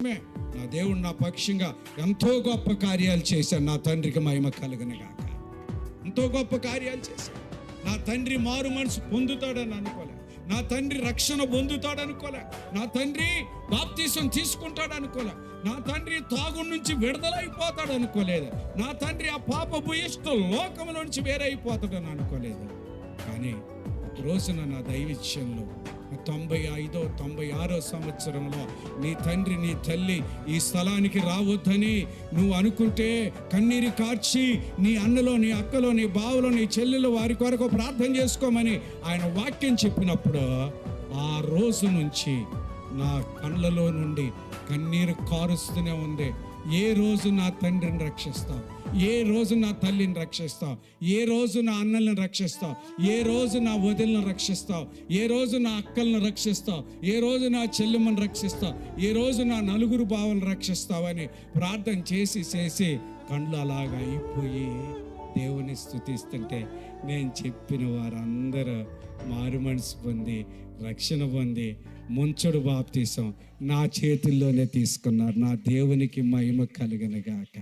నా దేవుడు నా పక్షంగా ఎంతో గొప్ప కార్యాలు చేశాడు. నా తండ్రికి మహిమ కలుగునుగాక. ఎంతో గొప్ప కార్యాలు చేశాడు. నా తండ్రి మారు మనసు పొందుతాడని అనుకోలే. నా తండ్రి రక్షణ పొందుతాడు అనుకోలే. నా తండ్రి బాప్తీసం తీసుకుంటాడు అనుకోలే. నా తండ్రి తాగు నుంచి విడుదలైపోతాడు అనుకోలేదు. నా తండ్రి ఆ పాప భూయిష్ట లోకం నుంచి వేరైపోతాడని అనుకోలేదు. కానీ ఒక రోజున నా దైవిష్యంలో 95, 96 సంవత్సరంలో నీ తండ్రి నీ తల్లి ఈ స్థలానికి రావద్దని నువ్వు అనుకుంటే కన్నీరు కార్చి నీ అన్నలో నీ అక్కలో నీ బావలో నీ చెల్లెలు వారి కొరకు ప్రార్థన చేసుకోమని ఆయన వాక్యం చెప్పినప్పుడు ఆ రోజు నుంచి నా కళ్ళలో నుండి కన్నీరు కారుస్తూనే ఉంది. ఏ రోజు నా తండ్రిని రక్షిస్తావు? ఏ రోజు నా తల్లిని రక్షిస్తావు? ఏ రోజు నా అన్నల్ని రక్షిస్తావు? ఏ రోజు నా వదిలను రక్షిస్తావు? ఏ రోజు నా అక్కలను రక్షిస్తావు? ఏ రోజు నా చెల్లెమ్మను రక్షిస్తావు? ఏ రోజు నా నలుగురు బావలను రక్షిస్తావని ప్రార్థన చేసి కళ్ళు అలాగా అయిపోయి దేవుని స్తుతిస్తుంటే నేను చెప్పిన వారందరూ మారు మనసు పొంది రక్షణ పొంది ముంచుడు బాప్తీసం నా చేతుల్లోనే తీసుకున్నారు. నా దేవునికి మహిమ కలుగునుగాక.